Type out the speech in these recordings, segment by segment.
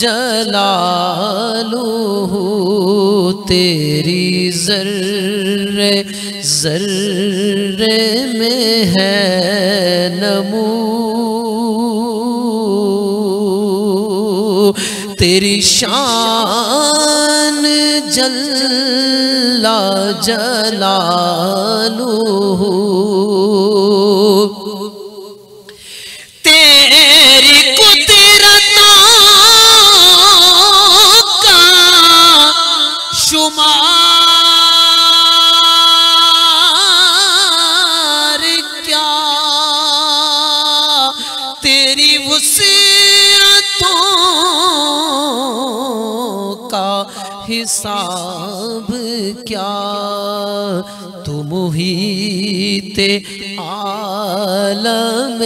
جلالہ تیری ذرے ذرے میں ہے نمو تیری شان جل جلالہ تیری قدرتوں کا شمار کیا تیری وسعتوں کا حساب کیا تو محیط عالم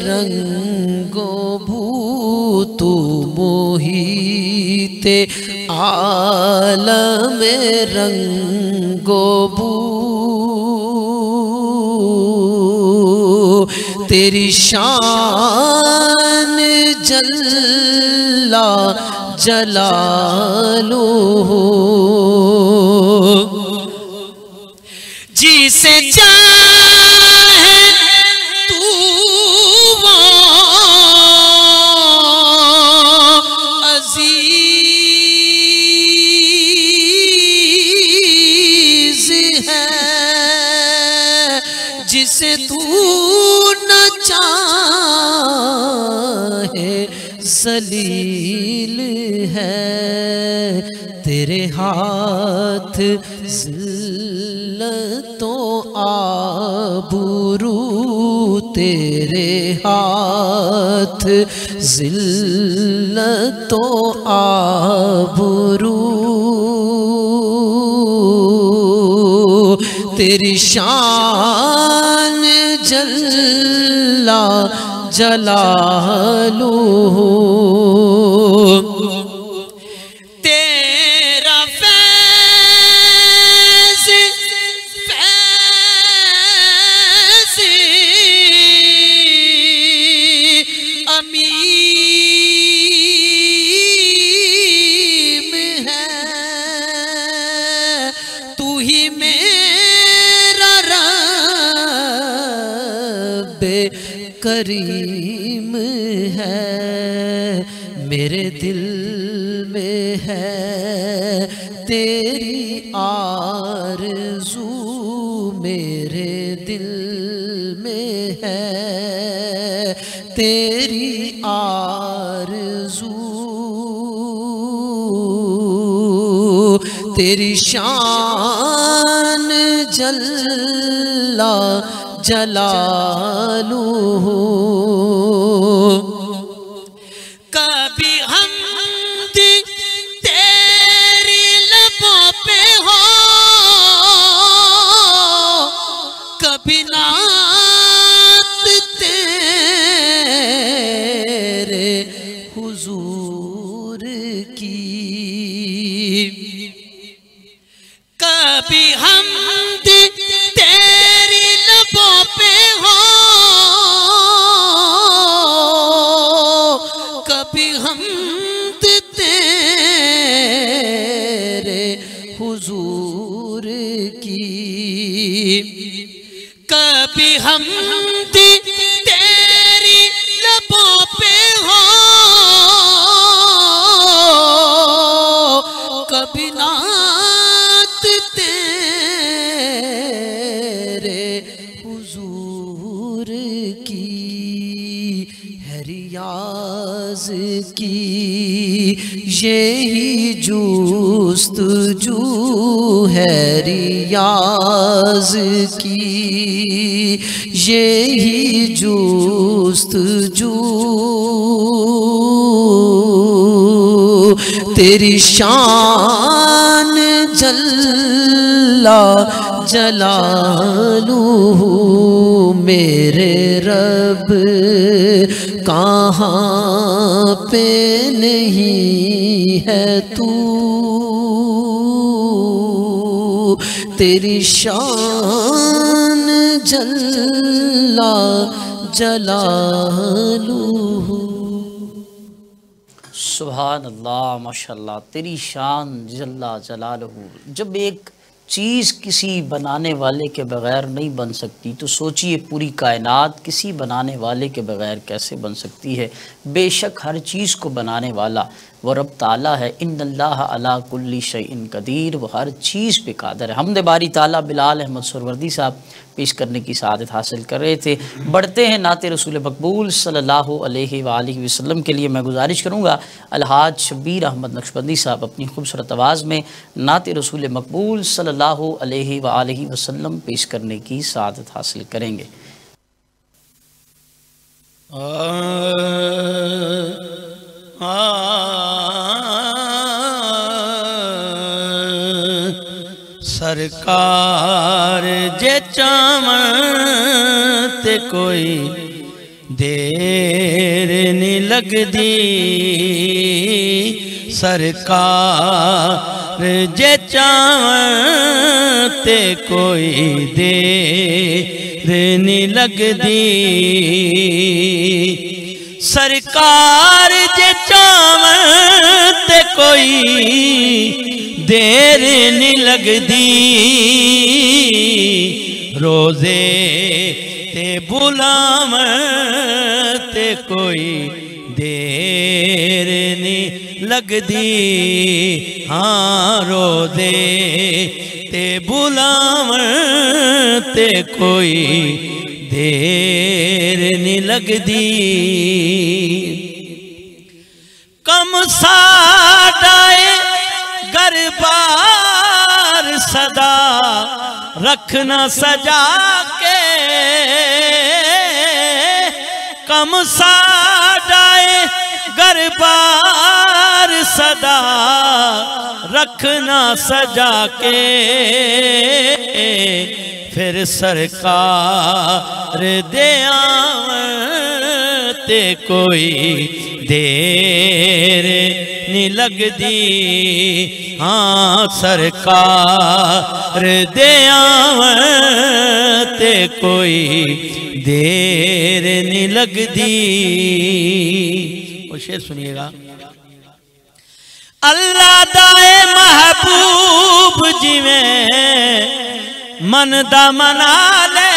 رنگ و بو تو محیط عالم رنگ و بو تیری شان جل جلالہ جسے چاہے تو وہ عزیز ہے جسے تو نہ چاہے ذلیل ہے تیرے ہاتھ ذلت و آبرو تیرے ہاتھ ذلت و آبرو تیری شان جل جلالہ تیرا فیض عمیم ہے تو ہی میرا رب کریم ہے میرے دل میں ہے تیری آرزو میرے دل میں ہے تیری آرزو تیری شان جل جلالہ کبھی حمد تیری لبوں پہ ہو کبھی نعت تیرے حضور کی کبھی حمد تیری لبوں پہ ہو کبھی حمد تیرے حضور کی کبھی حمد تیری لبوں پہ ہو کبھی نعت تیرے حضور کی ہے ریاض کی یہی جستجو ہے ریاض کی یہی جستجو تیری شان جل جلالہ میرے رب کہاں پہ نہیں ہے تو تیری شان جل جلالہ سبحان اللہ، ماشاءاللہ، تیری شان جل جلالہ۔ جب ایک چیز کسی بنانے والے کے بغیر نہیں بن سکتی تو سوچئے پوری کائنات کسی بنانے والے کے بغیر کیسے بن سکتی ہے۔ بے شک ہر چیز کو بنانے والا وہ رب تعالیٰ ہے۔ ان اللہ علی کل شیء قدیر، وہ ہر چیز پہ قادر ہے۔ حمد باری تعالیٰ بلال احمد سہروردی صاحب پیش کرنے کی سعادت حاصل کر رہے تھے۔ بڑھتے ہیں نعت رسول مقبول صلی اللہ علیہ وآلہ وسلم کے لیے میں گزارش کروں گا الحاج شبیر احمد نقشبندی صاحب اپنی خوبصورت آواز میں نعت رسول مقبول صلی اللہ علیہ وآلہ وسلم پیش کرنے کی سعادت حاصل کریں گے۔ سرکار جے چاون تے کوئی دیر نہیں لگدی، سرکار جے چاون تے کوئی دیر نہیں لگدی، سرکار جے چاون تے کوئی دیر نہیں لگدی، روزے تے بلاون تے کوئی دیر نہیں لگدی، ہاں روزے تے بلاون تے کوئی دیر نہیں لگدی، کم ساڈائے گر بار صدا رکھنا سجا کے، کم ساڈائے گر بار صدا رکھنا سجا کے، پھر سرکار دے آون تے کوئی دیر نہیں لگدی، ہاں سرکار دے آون تے کوئی دیر نہیں لگدی۔ وہ شعر سنیے گا، اللہ دائے محبوب جویں من دا منا لے،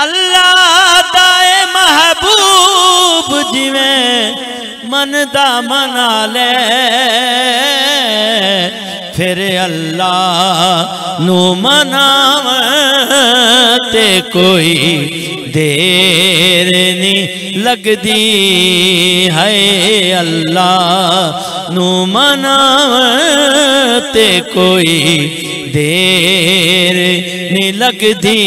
اللہ دائے محبوب جویں من دا منا لے، پھر اللہ نو مناون تے کوئی دیر نہیں لگدی، ہے اللہ نو مناون تے کوئی دیر نہیں لگدی،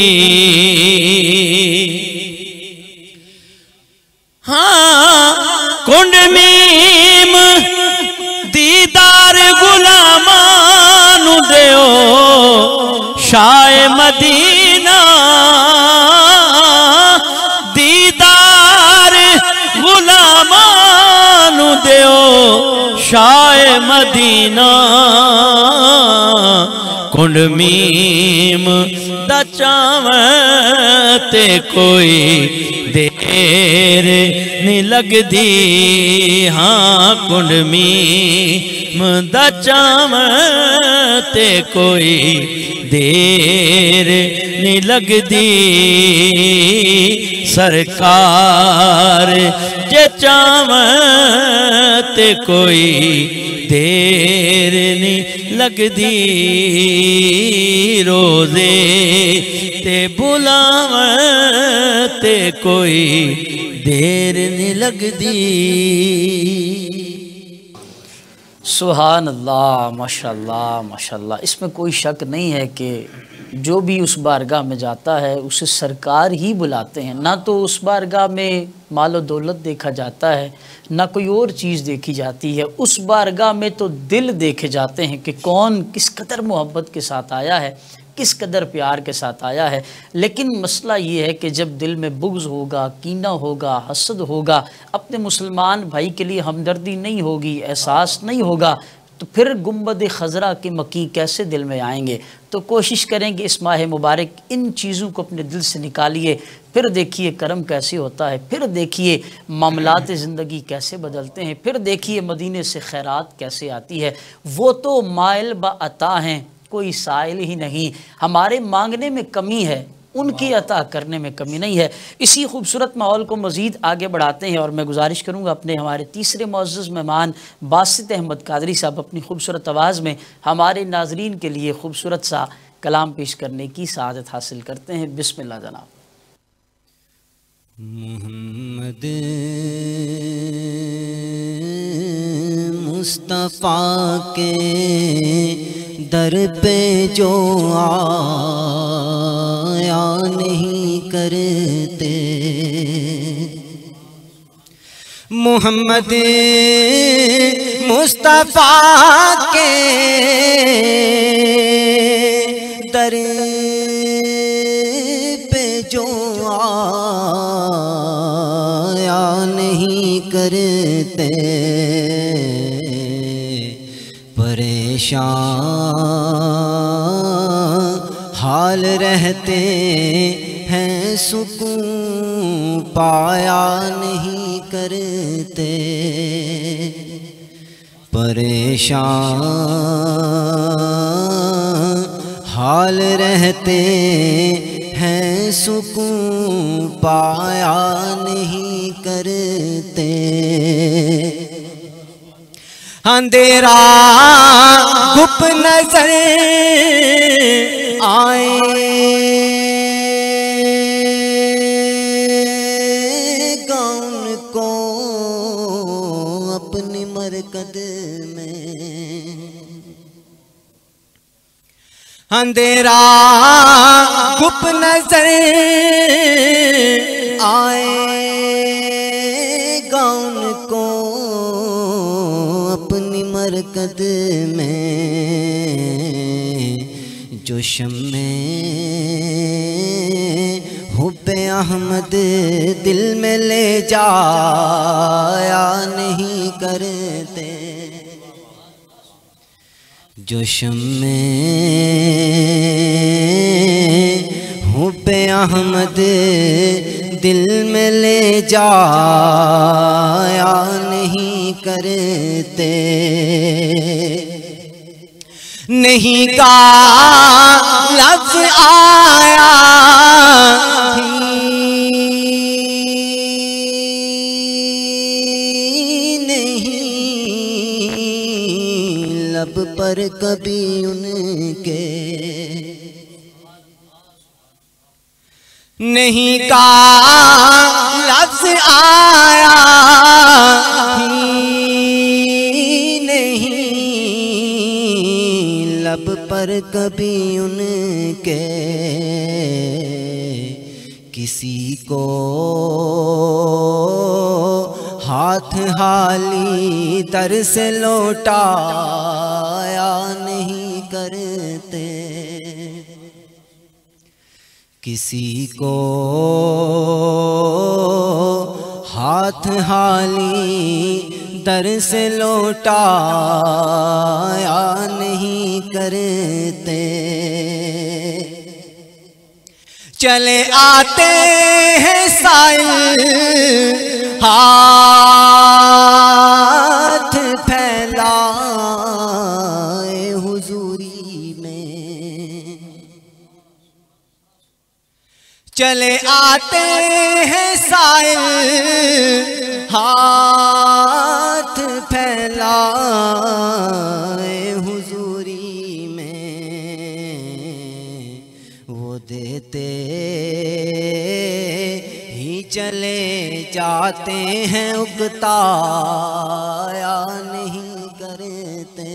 ہاں کنڈ میم دیدار غلامان دیو شاہ مدینہ، دیدار غلامان دیو شاہ مدینہ، کنڈ میم دا چاون تے کوئی دیر نہیں لگدی، ہاں کنڈ میم دا چاون تے کوئی دیر نہیں لگدی، سرکار جے چاون تے کوئی دیر نہیں لگدی، روزے تے بلاون تے کوئی دیر نہیں لگدی۔ سبحان اللہ، ماشاءاللہ ماشاءاللہ۔ اس میں کوئی شک نہیں ہے کہ جو بھی اس بارگاہ میں جاتا ہے اسے سرکار ہی بلاتے ہیں، نہ تو اس بارگاہ میں مال و دولت دیکھا جاتا ہے نہ کوئی اور چیز دیکھی جاتی ہے، اس بارگاہ میں تو دل دیکھے جاتے ہیں کہ کون کس قدر محبت کے ساتھ آیا ہے، کس قدر پیار کے ساتھ آیا ہے۔ لیکن مسئلہ یہ ہے کہ جب دل میں بغض ہوگا، کینہ ہوگا، حسد ہوگا، اپنے مسلمان بھائی کے لیے ہمدردی نہیں ہوگی، احساس نہیں ہوگا، تو پھر گنبد خضرا کے مکی کیسے دل میں آئیں گے؟ تو کوشش کریں کہ اس ماہ مبارک ان چیزوں کو اپنے دل سے نکالیے، پھر دیکھیے کرم کیسے ہوتا ہے، پھر دیکھیے معاملات زندگی کیسے بدلتے ہیں، پھر دیکھیے مدینے سے خیرات کیسے آتی ہے۔ وہ تو مائل با عطا ہیں، کوئی سائل ہی نہیں، ہمارے مانگنے میں کمی ہے، ان کی عطا کرنے میں کمی نہیں ہے۔ اسی خوبصورت ماحول کو مزید آگے بڑھاتے ہیں، اور میں گزارش کروں گا اپنے ہمارے تیسرے معزز مہمان باسط احمد قادری صاحب اپنی خوبصورت آواز میں ہمارے ناظرین کے لیے خوبصورت سا کلام پیش کرنے کی سعادت حاصل کرتے ہیں۔ بسم اللہ جناب۔ محمد مصطفیٰ کے در پہ جو آیا نہیں کرتے، محمد مصطفیٰ کے در پہ جو آیا نہیں کرتے، پریشان حال رہتے ہیں، سکون پایا نہیں کرتے، پریشان حال رہتے ہیں، سکون پایا نہیں کرتے، اندھیرا گھپ نظر آئے گا ان کو اپنی مرکز میں، اندھیرا گھپ نظر آئے گا ان کو اپنی مرکز میں، جو شمع حب احمد دل میں لے جایا نہیں کرتے، جو شمع حب احمد دل میں لے جایا نہیں کرتے، نہیں کا لفظ آیا نہیں لب پر کبھی ان کے، نہیں کا لفظ آیا نہیں لب پر کبھی ان کے، کسی کو ہاتھ حالی در سے لوٹایا نہیں کرتے، کسی کو ہاتھ حالی در سے لوٹایا نہیں کرتے، چلے آتے ہیں سائل ہاتھ پھیلائے حضوری میں، چلے آتے ہیں سائل ہاتھ پھیلائے حضوری میں، وہ دیتے ہی چلے جاتے ہیں، اکتایا نہیں کرتے،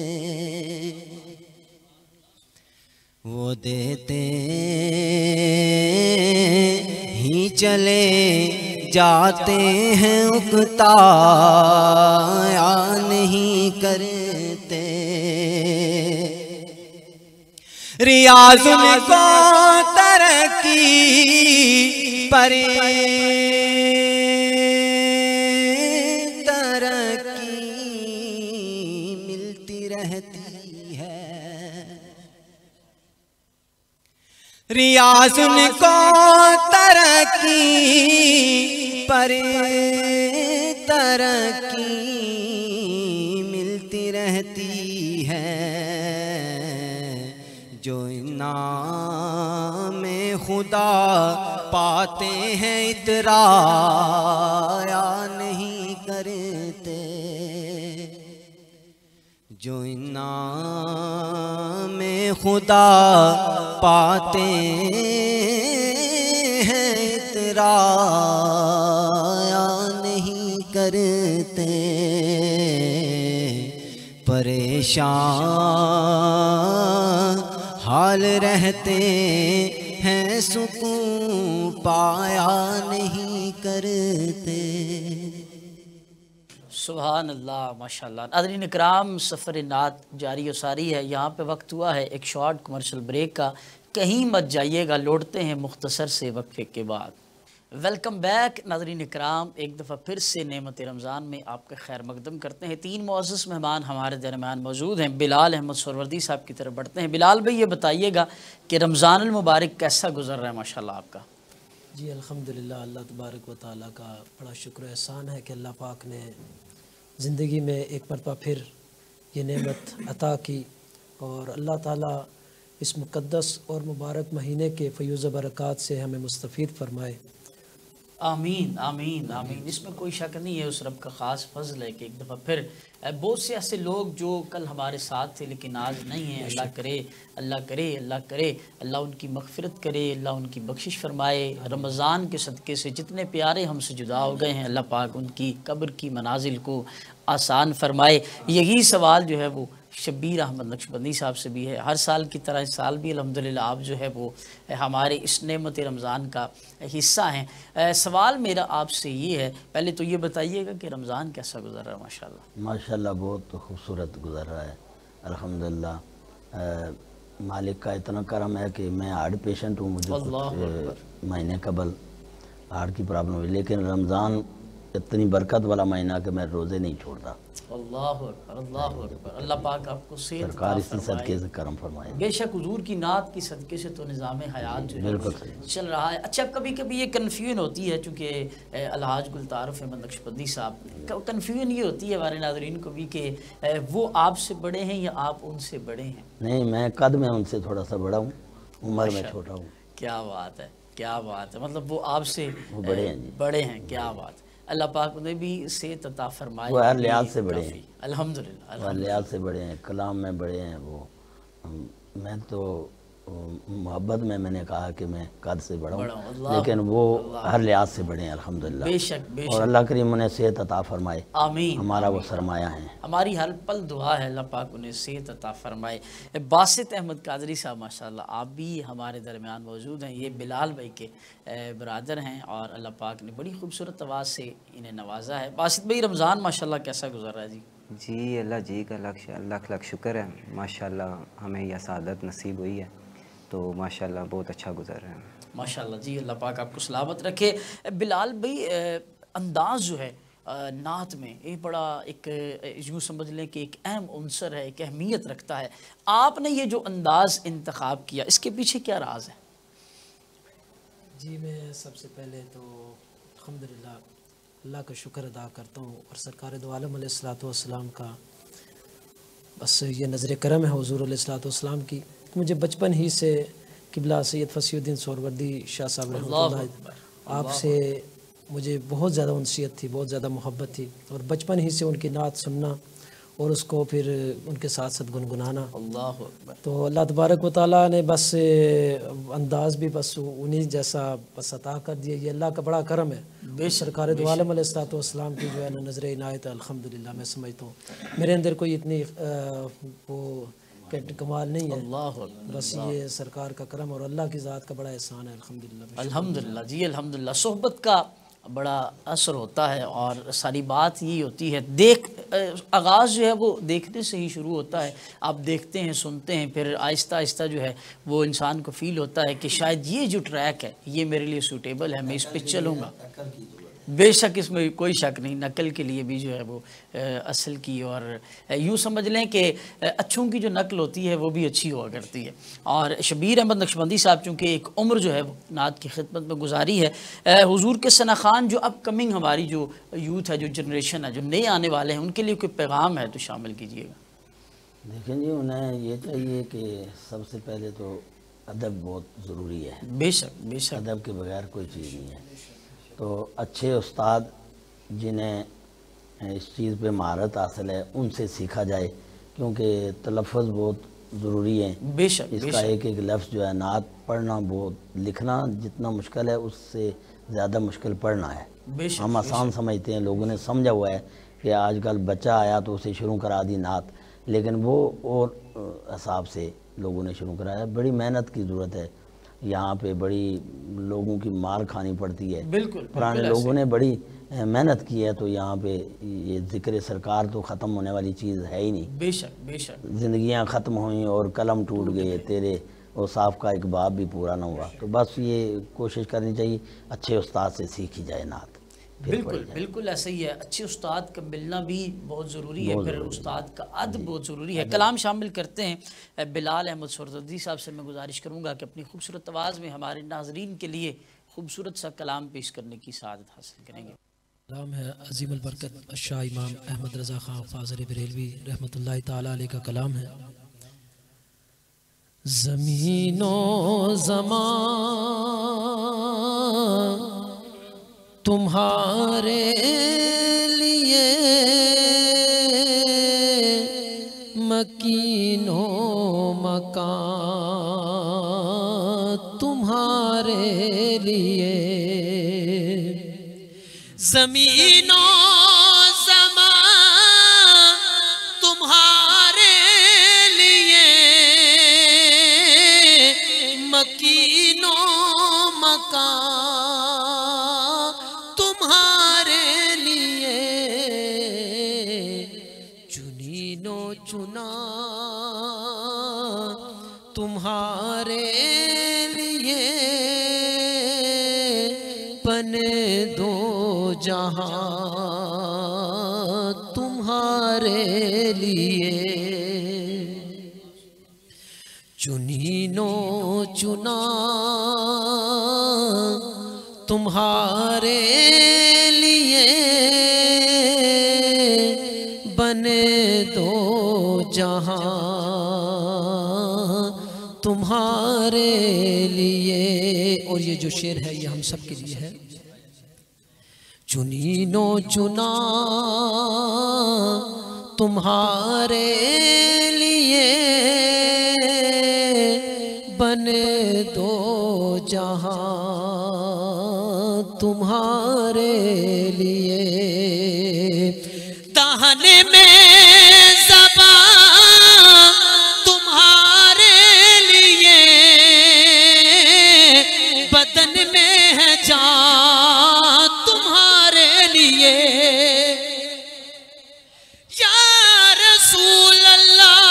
وہ دیتے ہی چلے جاتے ہیں، اکتایا نہیں کرتے، ریاض کو ترقی پر ترقی ملتی رہتی رہتی ہے، ریاض ان کو ترقی پر ترقی ملتی رہتی ہے، جو انعام خدا پاتے ہیں اترایا نہیں کرتے، جو انعام خدا پاتے ہیں اترایا نہیں کرتے، پریشان حال رہتے ہیں سکون پایا نہیں کرتے۔ سبحان اللہ، ماشاءاللہ۔ ناظرین اکرام، سفر نعت جاری و ساری ہے۔ یہاں پہ وقت ہوا ہے ایک شارٹ کمرشل بریک کا، کہیں مت جائیے گا، لوٹتے ہیں مختصر سے وقفے کے بعد۔ ویلکم بیک ناظرین اکرام، ایک دفعہ پھر سے نعمت رمضان میں آپ کا خیر مقدم کرتے ہیں۔ تین معزز مہمان ہمارے درمیان موجود ہیں۔ بلال احمد سہروردی صاحب کی طرف بڑھتے ہیں۔ بلال بھائی، یہ بتائیے گا کہ رمضان المبارک کیسا گزر رہا ہے ماشاءاللہ آپ کا؟ جی الحمدللہ، اللہ تبارک و تعالیٰ کا بڑا شکر و احسان ہے کہ اللہ پاک نے زندگی میں ایک مرتبہ پھر یہ نعمت عطا کی، اور اللہ تعالیٰ اس مقدس اور مبارک مہینے کے فیوز و برکات سے ہمیں مستفید فرمائے۔ آمین آمین آمین۔ اس میں کوئی شک نہیں ہے، اس رب کا خاص فضل ہے کہ ایک دفعہ پھر بہت سے ایسے لوگ جو کل ہمارے ساتھ تھے لیکن آج نہیں ہیں، اللہ کرے اللہ کرے اللہ کرے اللہ ان کی مغفرت کرے، اللہ ان کی بخشش فرمائے۔ رمضان کے صدقے سے جتنے پیارے ہم سے جدا ہو گئے ہیں، اللہ پاک ان کی قبر کی منازل کو آسان فرمائے۔ یہی سوال جو ہے وہ شبیر احمد نقشبندی صاحب سے بھی ہے۔ ہر سال کی طرح اس سال بھی الحمدللہ آپ جو ہے وہ ہمارے اس نعمت رمضان کا حصہ ہیں۔ سوال میرا آپ سے یہ ہے، پہلے تو یہ بتائیے گا کہ رمضان کیسا گزر رہا ہے؟ ماشاءاللہ ماشاءاللہ بہت خوبصورت گزر رہا ہے الحمدللہ۔ مالک کا اتنا کرم ہے کہ میں ہارٹ پیشنٹ ہوں، مجھے کچھ مہینے قبل ہارٹ کی پرابلم ہوئی، لیکن رمضان اتنی برکت والا مہینہ کہ میں روزے نہیں چھوڑتا۔ اللہ اکبر اللہ اکبر۔ اللہ پاک آپ کو صحت سرکار عطا اسی صدقے سے کرم فرمائے۔ بے شک حضور کی نعت کی صدقے سے تو نظام حیات جو ہے بالکل صحیح چل رہا ہے۔ اچھا، کبھی کبھی یہ کنفیوژن ہوتی ہے، چونکہ الحاج گلطارف احمد نقشبندی صاحب، کنفیوژن یہ ہوتی ہے ہمارے ناظرین کو بھی کہ وہ آپ سے بڑے ہیں یا آپ ان سے بڑے ہیں؟ نہیں، میں قد میں ان سے تھوڑا سا بڑا ہوں، عمر میں چھوٹا ہوں۔ کیا بات ہے، کیا بات ہے، مطلب وہ آپ سے بڑے ہیں جی، بڑے ہیں۔ کیا بات ہے، اللہ پاک انہیں بھی صحت عطا فرمائے۔ وہ ہر لحاظ سے بڑے ہیں، الحمدللہ ہر لحاظ سے بڑے ہیں، کلام میں بڑے ہیں وہ۔ میں تو محبت میں نے کہا کہ میں قد سے بڑا ہوں، لیکن وہ ہر لحاظ سے بڑے ہیں الحمدللہ۔ بے شک بے اور شک، اللہ کریم انہیں صحت عطا فرمائے، آمین۔ ہمارا وہ سرمایہ ہیں۔ ہماری ہر پل دعا ہے اللہ پاک انہیں صحت عطا فرمائے۔ باسط احمد قادری صاحب، ماشاءاللہ آپ بھی ہمارے درمیان موجود ہیں۔ یہ بلال بھائی کے برادر ہیں اور اللہ پاک نے بڑی خوبصورت آواز سے انہیں نوازا ہے۔ باسط بھائی، رمضان ماشاءاللہ کیسا گزر رہا ہے جی؟ جی اللہ جی کا لاکھ لاکھ شکر ہے، ماشاءاللہ ہمیں یہ سعادت نصیب ہوئی ہے، تو ماشاءاللہ بہت اچھا گزر رہا ہے ماشاءاللہ جی، اللہ پاک آپ کو سلامت رکھے۔ بلال بھائی، انداز جو ہے نعت میں یہ بڑا ایک یوں سمجھ لیں کہ ایک اہم عنصر ہے، ایک اہمیت رکھتا ہے۔ آپ نے یہ جو انداز انتخاب کیا، اس کے پیچھے کیا راز ہے؟ جی میں سب سے پہلے تو الحمدللہ اللہ کا شکر ادا کرتا ہوں، اور سرکار دو عالم علیہ الصلوۃ والسلام کا بس یہ نظر کرم ہے حضور علیہ الصلوۃ والسلام کی۔ مجھے بچپن ہی سے قبلہ سید فصیح الدین سہروردی شاہ صاحب رحمۃ اللہ آپ سے مجھے بہت زیادہ انسیت تھی، بہت زیادہ محبت تھی، اور بچپن ہی سے ان کی نعت سننا اور اس کو پھر ان کے ساتھ ساتھ گنگنانا۔ اللہ اکبر۔ تو اللہ تبارک و تعالیٰ نے بس انداز بھی بس انہی جیسا بس عطا کر دیا۔ یہ اللہ کا بڑا کرم ہے۔ بے سرکار دو عالم علیہ الصلوۃ والسلام کی جو ہے نا نظر عنایت ہے الحمدللہ۔ میں سمجھتا ہوں میرے اندر کوئی اتنی وہ کمال نہیں ہے، اللہ اکبر۔ بس یہ سرکار کا کرم اور اللہ کی ذات کا بڑا احسان ہے الحمدللہ۔ الحمدللہ جی، الحمدللہ۔ صحبت کا بڑا اثر ہوتا ہے اور ساری بات یہی ہوتی ہے، آغاز جو ہے وہ دیکھنے سے ہی شروع ہوتا ہے۔ آپ دیکھتے ہیں، سنتے ہیں، پھر آہستہ آہستہ جو ہے وہ انسان کو فیل ہوتا ہے کہ شاید یہ جو ٹریک ہے یہ میرے لیے سوٹیبل ہے، میں اس پہ چلوں گا۔ بے شک اس میں کوئی شک نہیں، نقل کے لیے بھی جو ہے وہ اصل کی، اور یوں سمجھ لیں کہ اچھوں کی جو نقل ہوتی ہے وہ بھی اچھی ہوا کرتی ہے۔ اور شبیر احمد نقشبندی صاحب چونکہ ایک عمر جو ہے وہ نعت کی خدمت میں گزاری ہے، حضور کے ثنا خوان جو اپ کمنگ ہماری جو یوتھ ہے، جو جنریشن ہے، جو نئے آنے والے ہیں، ان کے لیے کوئی پیغام ہے تو شامل کیجیے گا۔ دیکھیں جی، انہیں یہ چاہیے کہ سب سے پہلے تو ادب بہت ضروری ہے، بے شک بے شک، ادب کے بغیر کوئی چیز نہیں ہے۔ تو اچھے استاد جنہیں اس چیز پہ مہارت حاصل ہے ان سے سیکھا جائے، کیونکہ تلفظ بہت ضروری ہے۔ بے شک اس بے کا شک، ایک ایک لفظ جو ہے نعت پڑھنا بہت، لکھنا جتنا مشکل ہے اس سے زیادہ مشکل پڑھنا ہے۔ بے شک ہم آسان سمجھتے ہیں، لوگوں نے سمجھا ہوا ہے کہ آج کل بچہ آیا تو اسے شروع کرا دی نعت، لیکن وہ اور حساب سے لوگوں نے شروع کرایا۔ بڑی محنت کی ضرورت ہے، یہاں پہ بڑی لوگوں کی مار کھانی پڑتی ہے۔ بالکل پرانے لوگوں نے بڑی محنت کی ہے، تو یہاں پہ یہ ذکر سرکار تو ختم ہونے والی چیز ہے ہی نہیں۔ بے شک بے شک، زندگیاں ختم ہوئیں اور قلم ٹوٹ گئے تیرے، اور صاف کا ایک باب بھی پورا نہ ہوا۔ تو بس یہ کوشش کرنی چاہیے اچھے استاد سے سیکھی جائے نعت۔ بالکل بالکل ایسا ہی ہے، اچھے استاد کا ملنا بھی بہت ضروری ہے، پھر استاد کا ادب بہت ضروری ہے۔ کلام شامل کرتے ہیں بلال احمد سہروردی صاحب سے، میں گزارش کروں گا کہ اپنی خوبصورت آواز میں ہمارے ناظرین کے لیے خوبصورت سا کلام پیش کرنے کی سعادت حاصل کریں گے۔ کلام ہے عظیم البرکت شاہ امام احمد رضا خان فاضل بریلوی رحمۃ اللہ تعالی علیہ کا کلام ہے۔ زمین و زمان تمہارے لیے مکین و مکان تمہارے لیے، زمین و زمان تمہارے لیے مکین و مکان تمہارے لیے، چنین و چنا تمہارے لیے، بنے دو جہاں تمہارے لیے، چنین و چنا تمہارے لیے، بنے دو جہاں تمہارے لیے۔ اور یہ جو شعر ہے یہ ہم سب کے لیے ہے۔ چنین و چنا تمہارے لیے، بنے دو جہاں تمہارے لیے، دہن میں زبان تمہارے لیے، بدن میں ہے جان تمہارے لیے، یا رسول اللہ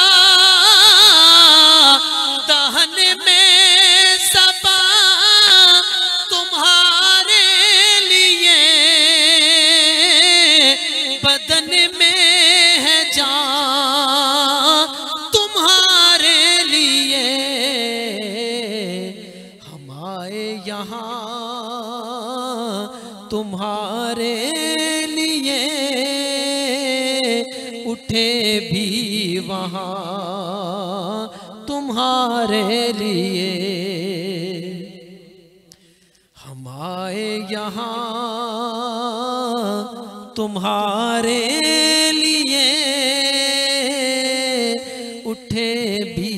دہن میں زبان تمہارے لیے، بدن میں ہے جان تمہارے لیے، ہم آئے یہاں تمہارے لیے، اٹھے بھی وہاں تمہارے لیے، ہم آئے یہاں تمہارے لیے، اٹھے بھی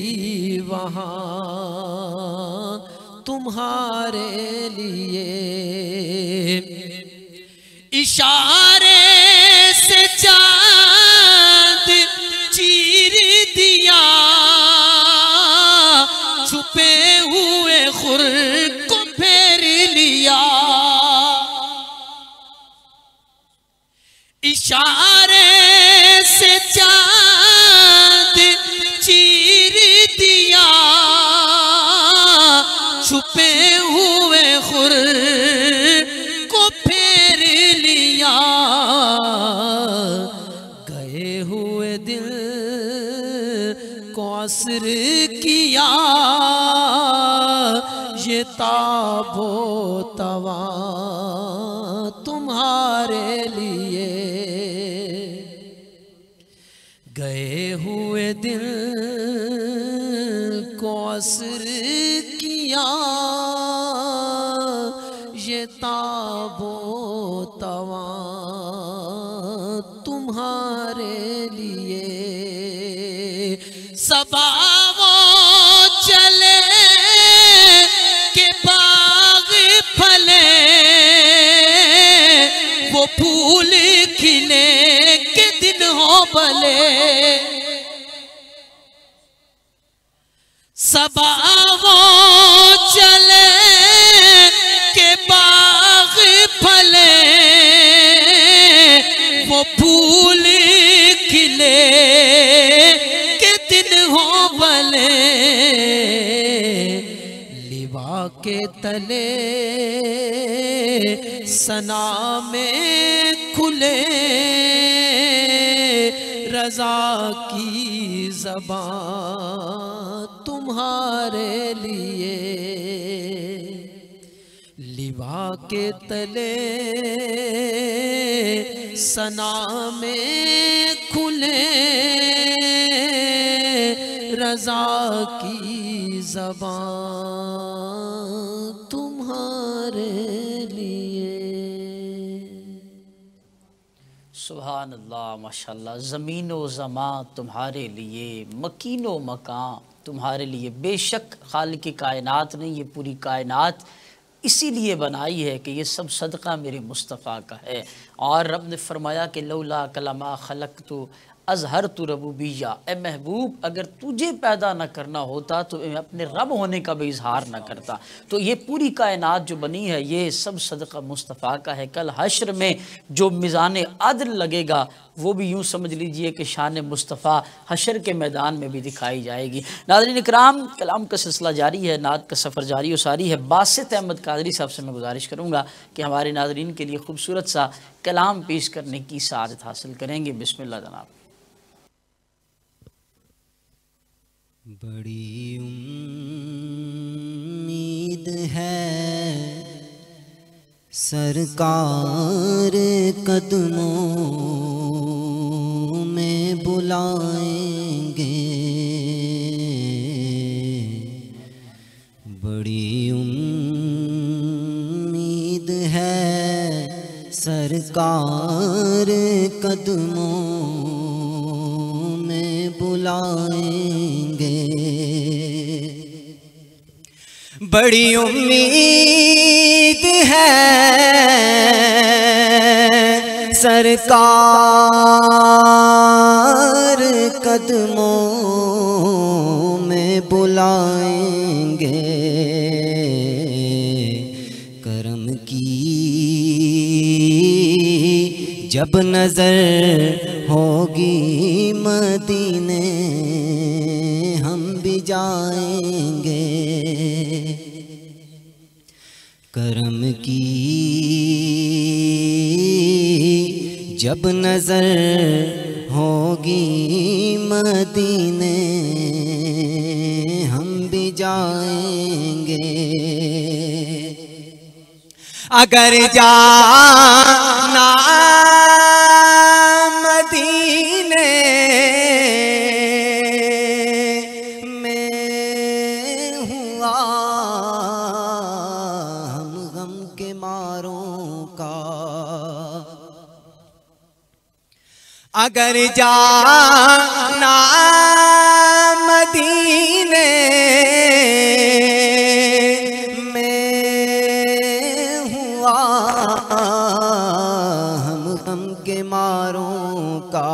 وہاں تمہارے لیے، اشارے سے چاند چیر دیا، چھپے ہوئے خور کو پھیر لیا، اشارے سے چاند چیر دیا، چھپے ہوئے خور کو پھیر کو عصر کیا یہ تاب و تواں تمہارے لیے، گئے ہوئے دل کو عصر کیا یہ تاب و تواں تمہارے لیے، صبا وہ چلے کہ باغ پھلے، وہ پھول کھلے کہ دن ہو بھلے، صبا وہ چلے کہ باغ پھلے، وہ پھول کھلے کہ دن ہو بھلے، لوا کے تلے ثنا میں کھلے، رضا کی زبان تمہارے لیے، لوا کے تلے ثنا میں کھلے، رضا کی زبان تمہارے لیے۔ سبحان اللہ، ماشاءاللہ۔ زمین و زمان تمہارے لیے، مکین و مکان تمہارے لیے۔ بے شک خالق کائنات نے یہ پوری کائنات اسی لیے بنائی ہے کہ یہ سب صدقہ میرے مصطفیٰ کا ہے، اور رب نے فرمایا کہ لولا کلمہ خلقت اظہرت ربوبیہ، اے محبوب اگر تجھے پیدا نہ کرنا ہوتا تو میں اپنے رب ہونے کا بھی اظہار نہ کرتا۔ تو یہ پوری کائنات جو بنی ہے یہ سب صدقہ مصطفیٰ کا ہے۔ کل حشر میں جو میزان عدل لگے گا وہ بھی یوں سمجھ لیجئے کہ شان مصطفیٰ حشر کے میدان میں بھی دکھائی جائے گی۔ ناظرین اکرام، کلام کا سلسلہ جاری ہے، نعت کا سفر جاری و ساری ہے۔ باسط احمد قادری صاحب سے میں گزارش کروں گا کہ ہمارے ناظرین کے لیے خوبصورت سا کلام پیش کرنے کی سعادت حاصل کریں گے۔ بسم اللہ جناب۔ بڑی امید ہے سرکار قدموں میں بلائیں گے، بڑی امید ہے سرکار قدموں میں بلائیں گے، بڑی امید ہے سرکار قدموں میں بلائیں گے، کرم کی جب نظر ہوگی مدینے ہم بھی جائیں گے، کرم کی جب نظر ہوگی مدینے ہم بھی جائیں گے، اگر جانا مدینے میں ہوا ہم غم کے ماروں کا، اگر جانا مدینے میں ہوا ہم غم کے ماروں کا،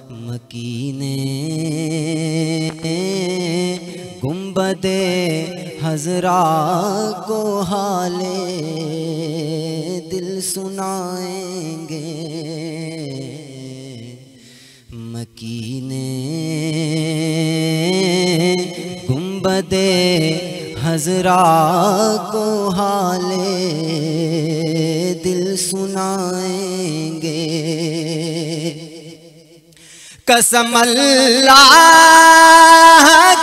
مکینے گنبد حضرا کو حال دل سنائیں گے، مکینے گنبد حضرا کو حال دل سنائیں گے، قسم اللہ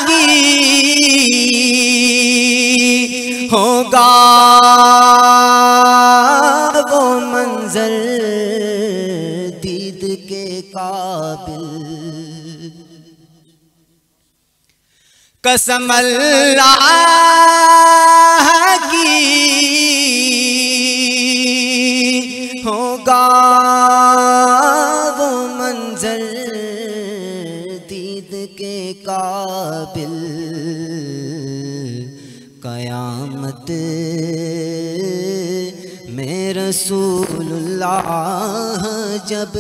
کی ہوگا وہ منظر دید کے قابل، قسم اللہ کی ہوگا وہ منظر دید کے قابل، قیامت میں رسول اللہ جب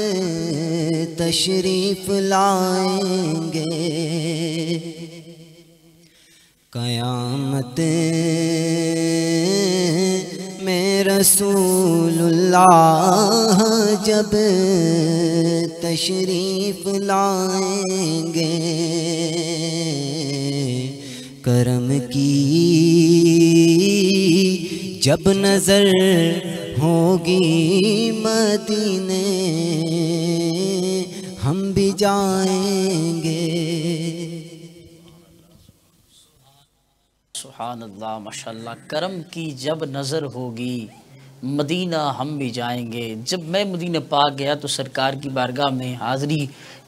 تشریف لائیں گے، قیامت میں رسول اللہ جب تشریف لائیں گے، کرم کی جب نظر ہوگی مدینے ہم بھی جائیں گے۔ سبحان اللہ، ماشاءاللہ، کرم کی جب نظر ہوگی مدینہ ہم بھی جائیں گے۔ جب میں مدینہ پاک گیا تو سرکار کی بارگاہ میں حاضری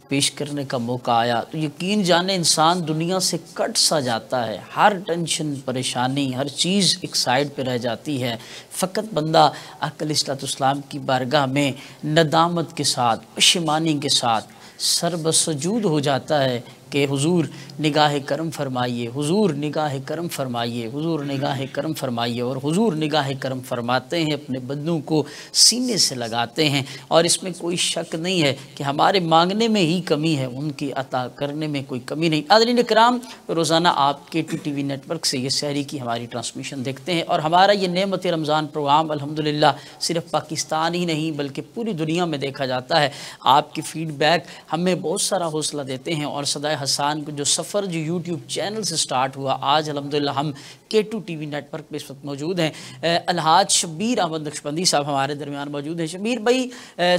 پیش کرنے کا موقع آیا تو یقین جانے انسان دنیا سے کٹ سا جاتا ہے، ہر ٹینشن پریشانی ہر چیز ایک سائیڈ پہ رہ جاتی ہے، فقط بندہ آقا علیہ الصلوۃ والسلام کی بارگاہ میں ندامت کے ساتھ پشیمانی کے ساتھ سر بسجود ہو جاتا ہے کہ حضور نگاہ کرم فرمائیے، حضور نگاہ کرم فرمائیے، حضور نگاہ کرم فرمائیے، اور حضور نگاہ کرم فرماتے ہیں، اپنے بندوں کو سینے سے لگاتے ہیں، اور اس میں کوئی شک نہیں ہے کہ ہمارے مانگنے میں ہی کمی ہے، ان کی عطا کرنے میں کوئی کمی نہیں۔ ناظرین کرام، روزانہ آپ K2 TV نیٹ ورک سے یہ سحری کی ہماری ٹرانسمیشن دیکھتے ہیں، اور ہمارا یہ نعمت رمضان پروگرام الحمدللہ صرف پاکستان ہی نہیں بلکہ پوری دنیا میں دیکھا جاتا ہے۔ آپ کی فیڈ بیک ہمیں بہت سارا حوصلہ دیتے ہیں، اور صدائے حسان کو جو سفر جو یوٹیوب چینل سے سٹارٹ ہوا، آج الحمدللہ ہم K2 TV نیٹ ورک پہ اس وقت موجود ہیں۔ الحاج شبیر احمد نقشبندی صاحب ہمارے درمیان موجود ہیں۔ شبیر بھائی،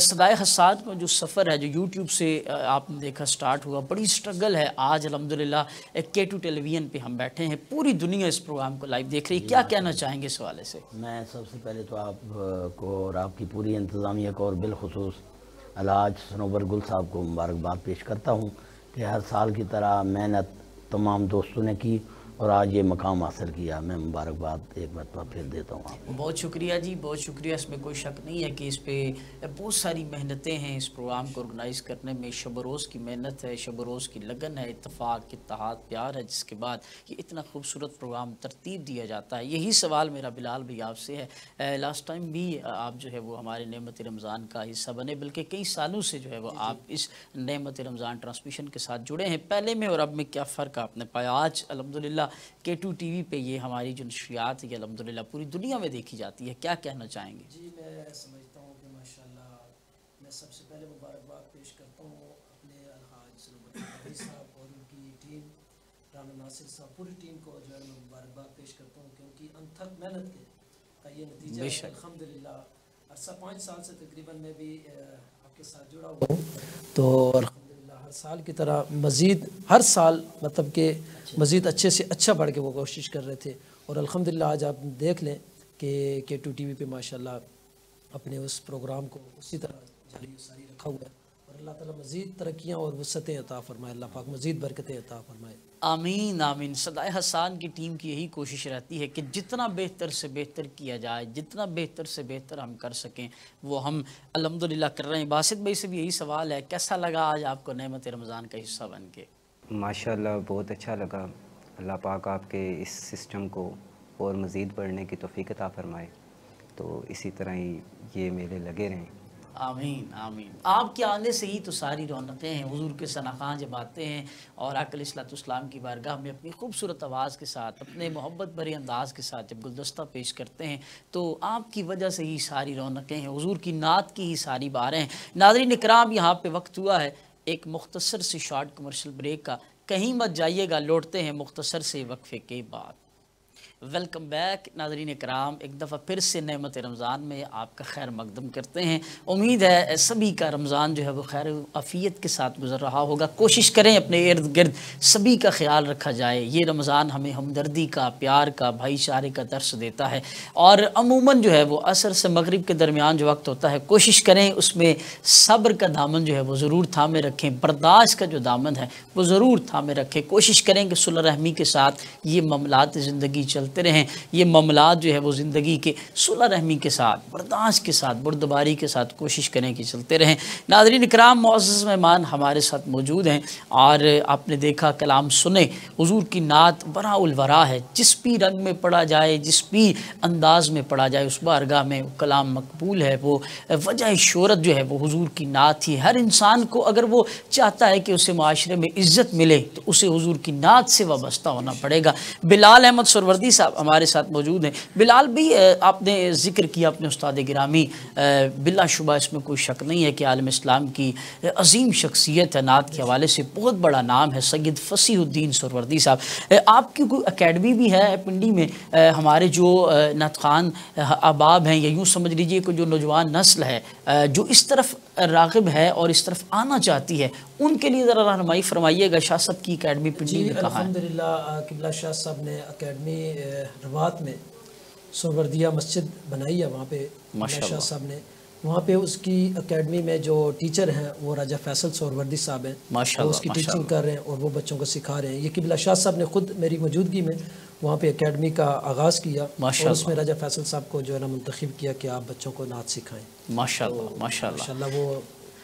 صدائے حسان کا جو سفر ہے جو یوٹیوب سے آپ نے دیکھا سٹارٹ ہوا، بڑی سٹرگل ہے، آج الحمدللہ K2 ٹیلی ویژن پہ ہم بیٹھے ہیں، پوری دنیا اس پروگرام کو لائیو دیکھ رہی ہے، کیا کہنا چاہیں گے اس حوالے سے؟ میں سب سے پہلے تو آپ کو اور آپ کی پوری انتظامیہ کو اور بالخصوص الحاج سنوبر گل صاحب کو مبارکباد پیش کرتا ہوں کہ ہر سال کی طرح محنت تمام دوستوں نے کی اور آج یہ مقام حاصل کیا۔ میں مبارکباد ایک مرتبہ پھر دیتا ہوں آپ کو۔ بہت شکریہ جی، بہت شکریہ، اس میں کوئی شک نہیں ہے کہ اس پہ بہت ساری محنتیں ہیں، اس پروگرام کو آرگنائز کرنے میں شب و روز کی محنت ہے، شب و روز کی لگن ہے، اتفاق اتحاد پیار ہے، جس کے بعد یہ اتنا خوبصورت پروگرام ترتیب دیا جاتا ہے۔ یہی سوال میرا بلال بھائی آپ سے ہے، لاسٹ ٹائم بھی آپ جو ہے وہ ہمارے نعمت رمضان کا حصہ بنے، بلکہ کئی سالوں سے جو ہے وہ آپ اس نعمت رمضان ٹرانسمیشن کے ساتھ جڑے ہیں، پہلے میں اور اب میں کیا فرق آپ نے پایا؟ آج الحمدللہ K2 TV پہ یہ ہماری جو نشریات ہے الحمدللہ پوری دنیا میں دیکھی جاتی ہے، کیا کہنا چاہیں گے؟ جی، میں سمجھتا ہوں کہ ماشاءاللہ میں سب سے پہلے مبارکباد پیش کرتا ہوں اپنے الحاج سنوبر گل صاحب اور ان کی ٹیم، رانا ناصر صاحب، پوری ٹیم کو جو ہے میں مبارکباد پیش کرتا ہوں، کیونکہ انتھک محنت کا یہ نتیجہ ہے۔ الحمدللہ عرصہ 5 سال سے تقریباً میں بھی آپ کے ساتھ جڑا ہوا ہوں، تو الحمدللہ ہر سال کی طرح مزید ہر سال مطلب کہ مزید اچھے سے اچھا بڑھ کے وہ کوشش کر رہے تھے، اور الحمدللہ آج آپ دیکھ لیں کہ K2 TV پہ ماشاءاللہ اپنے اس پروگرام کو اسی طرح جاری و ساری رکھا ہوا ہے، اور اللہ تعالیٰ مزید ترقیاں اور وسعتیں عطا فرمائے، اللہ پاک مزید برکتیں عطا فرمائے۔ آمین آمین۔ صدائے حسان کی ٹیم کی یہی کوشش رہتی ہے کہ جتنا بہتر سے بہتر کیا جائے، جتنا بہتر سے بہتر ہم کر سکیں وہ ہم الحمدللہ کر رہے ہیں۔ باسط بھائی سے بھی یہی سوال ہے، کیسا لگا آج آپ کو نعمت رمضان کا حصہ بن کے؟ ماشاءاللہ بہت اچھا لگا، اللہ پاک آپ کے اس سسٹم کو اور مزید بڑھنے کی توفیق عطا فرمائے، تو اسی طرح ہی یہ میلے لگے رہیں۔ آمین آمین۔ آپ کے آنے سے ہی تو ساری رونقیں ہیں، حضور کے ثناخواں جب آتے ہیں اور آقا علیہ الصلوۃ والسلام کی بارگاہ میں اپنی خوبصورت آواز کے ساتھ، اپنے محبت بھرے انداز کے ساتھ جب گلدستہ پیش کرتے ہیں تو آپ کی وجہ سے ہی ساری رونقیں ہیں، حضور کی نعت کی ہی ساری باریں ہیں۔ ناظرین اکرام، یہاں پہ وقت ہوا ہے ایک مختصر سی شارٹ کمرشل بریک کا، کہیں مت جائیے گا، لوٹتے ہیں مختصر سے وقفے کے بعد۔ ویلکم بیک ناظرین کرام، ایک دفعہ پھر سے نعمت رمضان میں آپ کا خیر مقدم کرتے ہیں۔ امید ہے سبھی کا رمضان جو ہے وہ خیر عافیت کے ساتھ گزر رہا ہوگا۔ کوشش کریں اپنے ارد گرد سبھی کا خیال رکھا جائے۔ یہ رمضان ہمیں ہمدردی کا، پیار کا، بھائی چارے کا درس دیتا ہے، اور عموماً جو ہے وہ عصر سے مغرب کے درمیان جو وقت ہوتا ہے، کوشش کریں اس میں صبر کا دامن جو ہے وہ ضرور تھامے رکھیں، برداشت کا جو دامن ہے وہ ضرور تھامے رکھیں۔ کوشش کریں کہ صلح رحمی کے ساتھ یہ معاملات زندگی چلتے رہیں، یہ معاملات جو ہے وہ زندگی کے صلح رحمی کے ساتھ، برداشت کے ساتھ، بردباری کے ساتھ کوشش کریں کہ چلتے رہیں۔ ناظرین اکرام، معزز مہمان ہمارے ساتھ موجود ہیں، اور آپ نے دیکھا کلام سنے، حضور کی نعت برا الورا ہے، جس بھی رنگ میں پڑھا جائے، جس بھی انداز میں پڑھا جائے، اس بارگاہ میں وہ کلام مقبول ہے۔ وہ وجہ شہرت جو ہے وہ حضور کی نعت ہی۔ ہر انسان کو اگر وہ چاہتا ہے کہ اسے معاشرے میں عزت ملے تو اسے حضور کی نعت سے وابستہ ہونا پڑے گا۔ بلال احمد سروردی صاحب ہمارے ساتھ موجود ہیں۔ بلال بھی آپ نے ذکر کیا اپنے استاد گرامی، بلا شبہ اس میں کوئی شک نہیں ہے کہ عالم اسلام کی عظیم شخصیت ہے، نعت کے حوالے سے بہت بڑا نام ہے سید فصیح الدین سروردی صاحب۔ آپ کی کوئی اکیڈمی بھی ہے پنڈی میں؟ ہمارے جو نعت خوان احباب ہیں، یا یوں سمجھ لیجئے کہ جو نوجوان نسل ہے جو اس طرف راغب ہے اور اس طرف آنا چاہتی ہے، ان کے لیے ذرا رہنمائی فرمائیے گا۔ شاہ صاحب کی اکیڈمی پنڈی میں کہاں ہے؟ الحمدللہ قبلہ شاہ صاحب نے اکیڈمی روات میں سروردیہ مسجد بنائی ہے، وہاں پہ شاہ صاحب نے، وہاں پہ اس کی اکیڈمی میں جو ٹیچر ہیں وہ راجہ فیصل سروردی صاحب ہیں، وہ اس کی ٹیچنگ کر رہے ہیں اور وہ بچوں کو سکھا رہے ہیں۔ یہ قبلہ شاہ صاحب نے خود میری موجودگی میں وہاں پہ اکیڈمی کا آغاز کیا، اور اس میں راجہ فیصل صاحب کو جو ہے نا منتخب کیا کہ آپ بچوں کو نعت سکھائیں۔ ماشاءاللہ ماشاءاللہ ماشاءاللہ وہ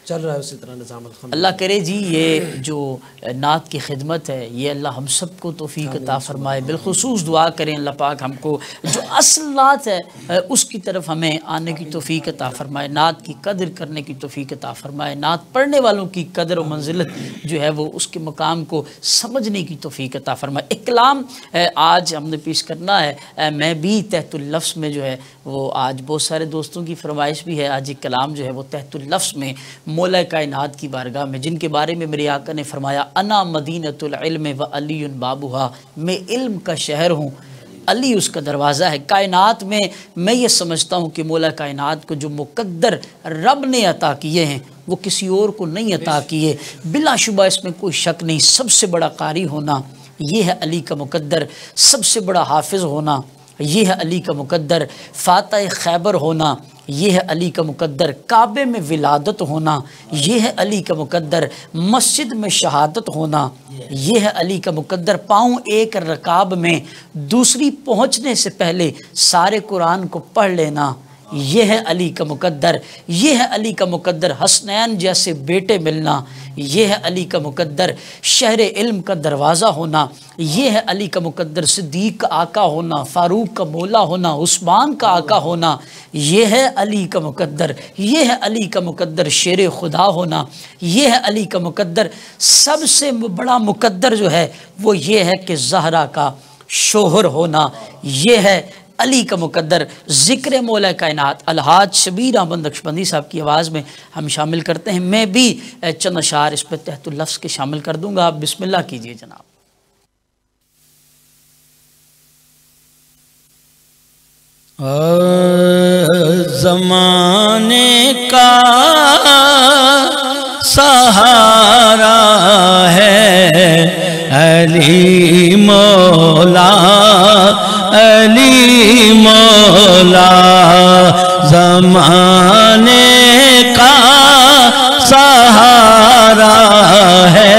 چل رہا ہے اسی طرح نظام الحمد۔ اللہ کرے جی یہ جو نعت کی خدمت ہے، یہ اللہ ہم سب کو توفیق عطا فرمائے۔ بالخصوص دعا کریں اللہ پاک ہم کو جو اصل نعت ہے اس کی طرف ہمیں آنے کی توفیق عطا فرمائے، نعت کی قدر کرنے کی توفیق عطا فرمائے، نعت پڑھنے والوں کی قدر و منزلت جو ہے وہ اس کے مقام کو سمجھنے کی توفیق عطا فرمائے۔ ایک کلام آج ہم نے پیش کرنا ہے، میں بھی تحت اللفظ میں جو ہے وہ آج بہت سارے دوستوں کی فرمائش بھی ہے، آج ایک کلام جو ہے وہ تحت اللفظ میں مولا کائنات کی بارگاہ میں، جن کے بارے میں میرے آقا نے فرمایا انا مدینۃ العلم و علی بابوہا، میں علم کا شہر ہوں، علی اس کا دروازہ ہے۔ کائنات میں یہ سمجھتا ہوں کہ مولا کائنات کو جو مقدر رب نے عطا کیے ہیں وہ کسی اور کو نہیں عطا کیے، بلا شبہ اس میں کوئی شک نہیں۔ سب سے بڑا قاری ہونا یہ ہے علی کا مقدر، سب سے بڑا حافظ ہونا یہ ہے علی کا مقدر، فاتح خیبر ہونا یہ ہے علی کا مقدر، کعبے میں ولادت ہونا یہ ہے علی کا مقدر، مسجد میں شہادت ہونا یہ ہے علی کا مقدر، پاؤں ایک رکاب میں دوسری پہنچنے سے پہلے سارے قرآن کو پڑھ لینا یہ ہے علی کا مقدر، یہ ہے علی کا مقدر، حسنین جیسے بیٹے ملنا یہ ہے علی کا مقدر، شہر علم کا دروازہ ہونا یہ ہے علی کا مقدر، صدیق کا آقا ہونا، فاروق کا مولا ہونا، عثمان کا آقا ہونا یہ ہے علی کا مقدر، یہ ہے علی کا مقدر، شیر خدا ہونا یہ ہے علی کا مقدر۔ سب سے بڑا مقدر جو ہے وہ یہ ہے کہ زہرا کا شوہر ہونا یہ ہے علی کا مقدر۔ ذکر مولا کائنات الحاج شبیر احمد نقشبندی صاحب کی آواز میں ہم شامل کرتے ہیں، میں بھی چند اشعار اس پہ تحت اللفظ کے شامل کر دوں گا، آپ بسم اللہ کیجئے جناب۔ زمانے کا سہارا ہے علی مولا، علی مولا، زمانے کا سہارا ہے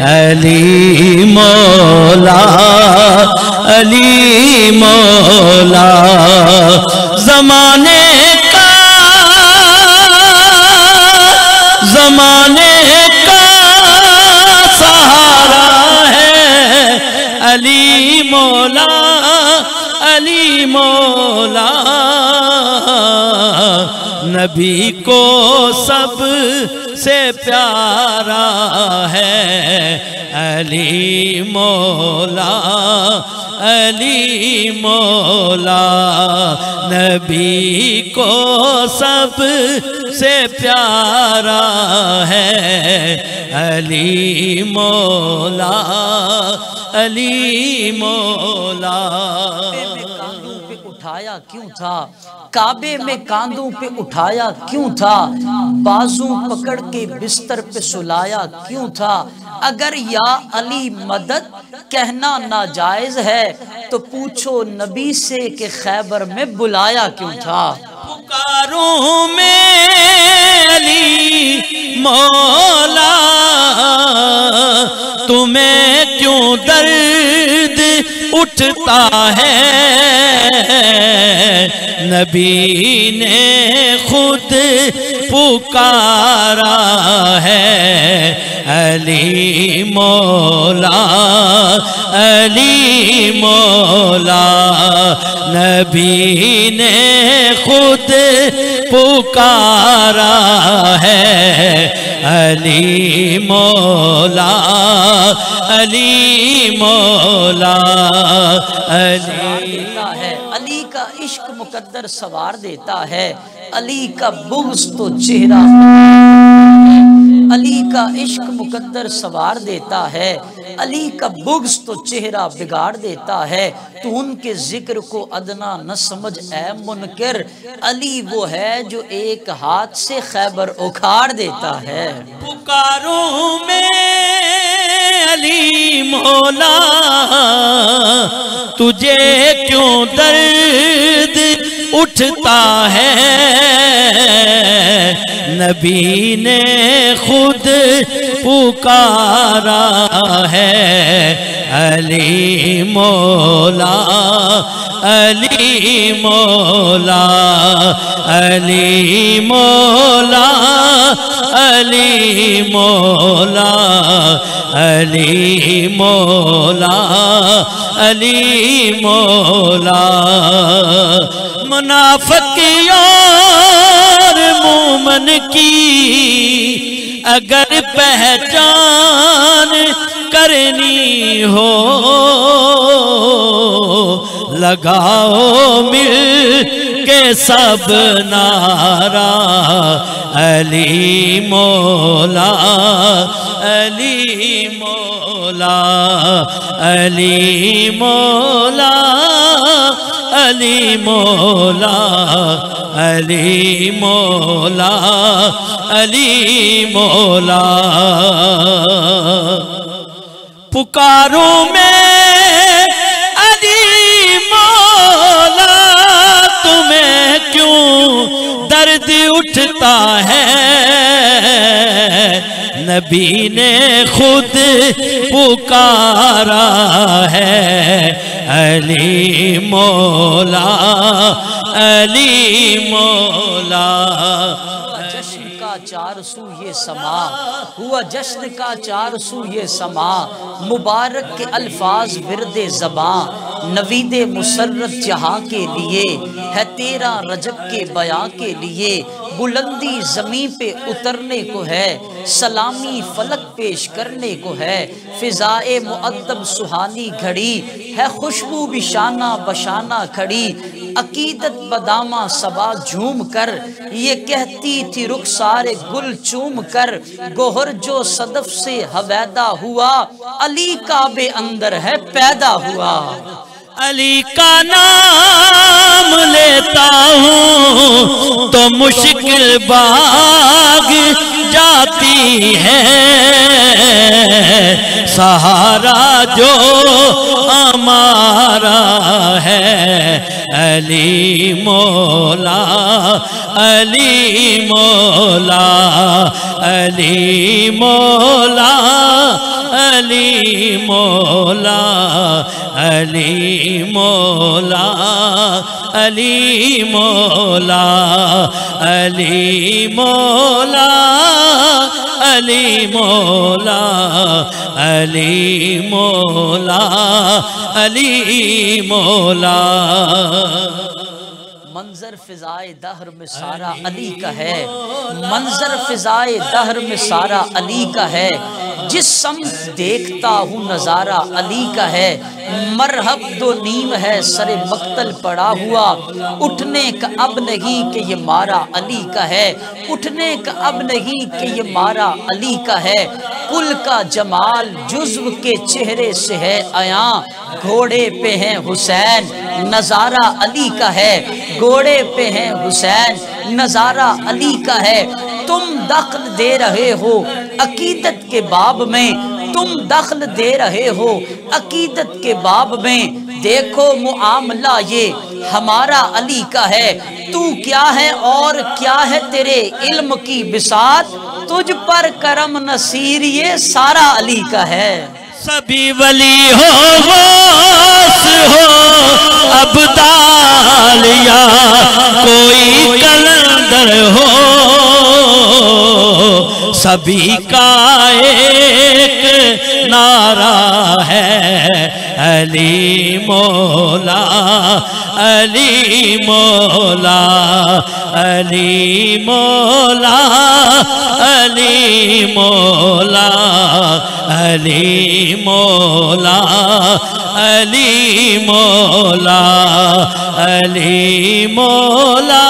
علی مولا، علی مولا، زمانے کا سہارا ہے علی مولا، علی مولا، نبی کو سب سے پیارا ہے علی مولا، علی مولا، نبی کو سب سے پیارا ہے علی مولا علی مولا. کاندھوں پہ اٹھایا کیوں تھا کعبے میں کاندھوں پہ اٹھایا کیوں تھا بازو پکڑ کے بستر پہ سلایا کیوں تھا اگر یا علی مدد کہنا ناجائز ہے تو پوچھو نبی سے کہ خیبر میں بلایا کیوں تھا پکاروں میں علی مولا تمہیں کیوں درد اٹھتا ہے نبی نے خود پکارا ہے علی مولا علی مولا نبی نے خود پکارا ہے علی مولا علی مولا علی ہے علی کا عشق مقدر سوار دیتا ہے علی کا بغض تو چہرہ علی کا عشق مقدر سوار دیتا ہے علی کا بغض تو چہرہ بگاڑ دیتا ہے تو ان کے ذکر کو ادنا نہ سمجھ اے منکر علی وہ ہے جو ایک ہاتھ سے خیبر اکھاڑ دیتا ہے پکاروں میں علی مولا تجھے کیوں درد اٹھتا ہے نبی نے خود پکارا ہے علی مولا علی مولا علی مولا علی مولا علی مولا علی مولا منافق اور مومن کی اگر پہچان کرنی ہو لگاؤ مل کے سب نعرہ علی مولا علی مولا علی مولا علی مولا علی مولا علی مولا پکاروں میں علی مولا تمہیں کیوں درد اٹھتا ہے نبی نے خود پکارا ہے علی مولا علی مولا جشن کا چار سو یہ سما ہوا جشن کا چار سو یہ سما مبارک کے الفاظ ورد زباں نوید مسرت جہاں کے لیے ہے تیرا رجب کے بیاں کے لیے بلندی زمین پہ اترنے کو ہے سلامی فلک پیش کرنے کو ہے فضائے مؤدب سہانی گھڑی ہے خوشبو بشانہ بشانہ کھڑی عقیدت بدامہ صبا جھوم کر یہ کہتی تھی رخسار گل چوم کر گوہر جو صدف سے حویدا ہوا علی کعبے اندر ہے پیدا ہوا علی کا نام لیتا ہوں تو مشکل باغ جاتی ہے سہارا جو ہمارا ہے علی مولا علی مولا علی مولا علی مولا علی مولا علی مولا علی مولا علی مولا علی مولا علی مولا منظر فضائے دہر میں سارا علی کا ہے، منظر فضائے دہر میں سارا علی کا ہے، جس سمت دیکھتا ہوں نظارہ علی کا ہے، مرحب دو نیم ہے سر مقتل پڑا ہوا، اٹھنے کا اب نہیں کہ یہ مارا علی کا ہے، اٹھنے کا اب نہیں کہ یہ مارا علی کا ہے، کل کا جمال جزو کے چہرے سے ہے عیاں، گھوڑے پہ ہیں حسین نظارہ علی کا ہے، گھوڑے پہ ہیں حسین نظارہ علی کا ہے، تم دخل دے رہے ہو عقیدت کے باب میں، تم دخل دے رہے ہو عقیدت کے باب میں، دیکھو معاملہ یہ ہمارا علی کا ہے، تو کیا ہے اور کیا ہے تیرے علم کی بساط، تجھ پر کرم نصیر یہ سارا علی کا ہے۔ سبھی ولی ہو غوث ہو ابدال یا کوئی کلندر ہو، سبھی کا ایک نعرہ ہے علی مولا، علی مولا، علی مولا، علی مولا، علی مولا، علی مولا، علی مولا،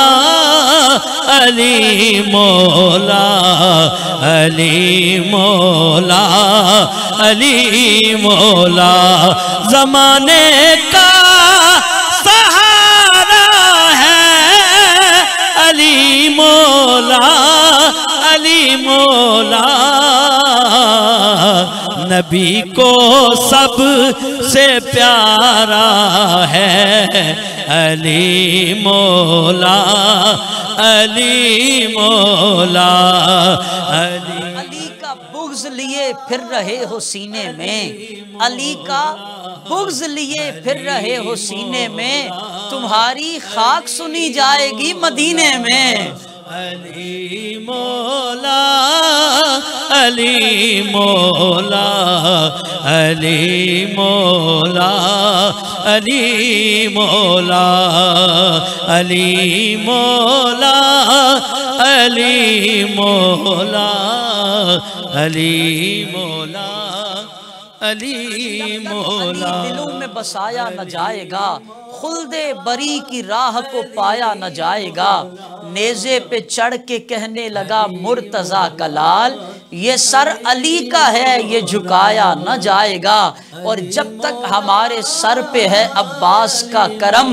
علی مولا، علی مولا، علی مولا، زمانے کا سہارا ہے علی مولا، علی مولا، نبی کو سب سے پیارا ہے علی مولا، علی مولا، علی کا بغض لیے پھر رہے ہو سینے میں، علی کا بغض لیے پھر رہے ہو سینے میں، تمہاری خاک سنی جائے گی مدینے میں۔ علی مولا، علی مولا، علی مولا، علی مولا، علی مولا، علی مولا، علی مولا، علی مولا، دلوں میں بسایا نہ جائے گا، خلد بری کی راہ کو پایا نہ جائے گا، نیزے پہ چڑھ کے کہنے لگا مرتضیٰ کا لال، یہ سر علی کا ہے یہ جھکایا نہ جائے گا، اور جب تک ہمارے سر پہ ہے عباس کا کرم،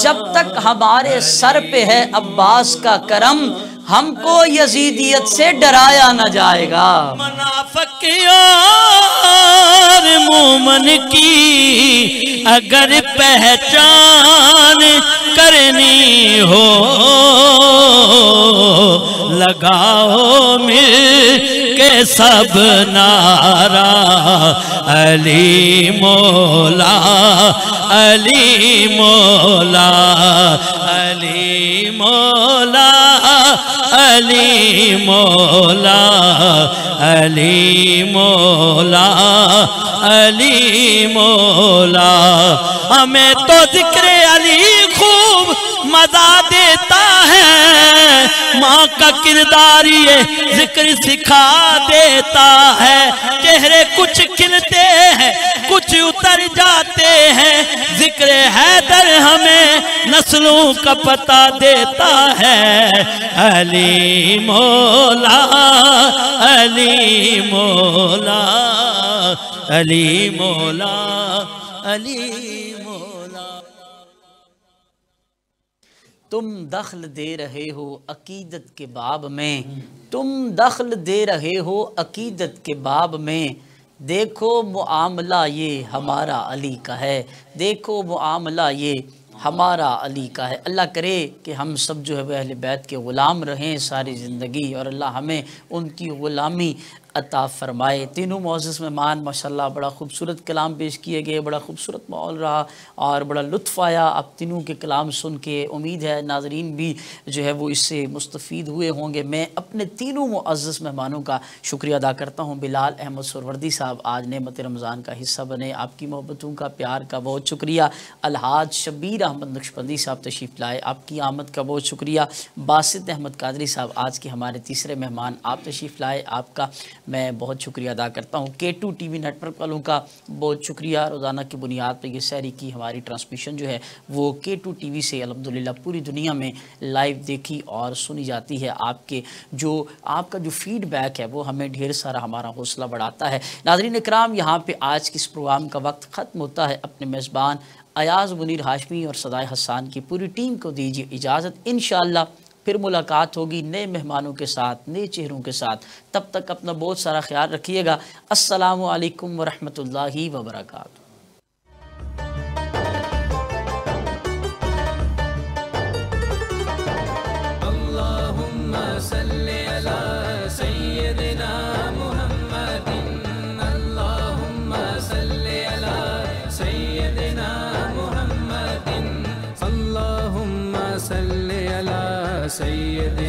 جب تک ہمارے سر پہ ہے عباس کا کرم، ہم کو یزیدیت سے ڈرایا نہ جائے گا۔ منافق اور مومن کی اگر پہچان کرنی ہو، لگاؤ مل کے سب نعرہ علی مولا، علی مولا، علی مولا، علی مولا، علی مولا، علی مولا، ہمیں تو ذکر علی خوب مزہ دیتا ہے، ماں کا کردار یہ ذکر سکھا دیتا ہے، چہرے کچھ کھلتے ہیں کچھ اتر جاتے ہیں، ذکر حیدر ہمیں نسلوں کا پتہ دیتا ہے، علی مولا، علی مولا، علی مولا، علی مولا۔ تم دخل دے رہے ہو عقیدت کے باب میں، تم دخل دے رہے ہو عقیدت کے باب میں، دیکھو معاملہ یہ ہمارا علی کا ہے، دیکھو معاملہ یہ ہمارا علی کا ہے۔ اللہ کرے کہ ہم سب جو ہے وہ اہل بیت کے غلام رہیں ساری زندگی، اور اللہ ہمیں ان کی غلامی عطا فرمائے۔ تینوں معزز مہمان ماشاءاللہ بڑا خوبصورت کلام پیش کیے گئے، بڑا خوبصورت ماحول رہا اور بڑا لطف آیا آپ تینوں کے کلام سن کے۔ امید ہے ناظرین بھی جو ہے وہ اس سے مستفید ہوئے ہوں گے۔ میں اپنے تینوں معزز مہمانوں کا شکریہ ادا کرتا ہوں۔ بلال احمد سہروردی صاحب آج نعمت رمضان کا حصہ بنے، آپ کی محبتوں کا، پیار کا بہت شکریہ۔ الحاج شبیر احمد نقشبندی صاحب تشریف لائے، آپ کی آمد کا بہت شکریہ۔ باسط احمد قادری صاحب آج کے ہمارے تیسرے مہمان، آپ تشریف لائے، آپ کا میں بہت شکریہ ادا کرتا ہوں۔ K2 T we need work والوں کا بہت شکریہ، روزانہ کی بنیاد پہ یہ سحری کی ہماری ٹرانسمیشن جو ہے وہ K2 ٹی وی سے الحمدللہ پوری دنیا میں لائیو دیکھی اور سنی جاتی ہے۔ آپ کا جو فیڈ بیک ہے وہ ہمیں ڈھیر سارا ہمارا حوصلہ بڑھاتا ہے۔ ناظرین اکرام، یہاں پہ آج کے اس پروگرام کا وقت ختم ہوتا ہے۔ اپنے میزبان ایاز منیر ہاشمی اور صدائے حسان کی پوری ٹیم کو دیجیے اجازت۔ انشاءاللہ پھر ملاقات ہوگی نئے مہمانوں کے ساتھ، نئے چہروں کے ساتھ۔ تب تک اپنا بہت سارا خیال رکھیے گا۔ السلام علیکم ورحمۃ اللہ وبرکاتہ۔ اللہم صلی علی سیدنا محمد، اللہم صلی علی سیدنا محمد، اللہم صلی علی سیدنا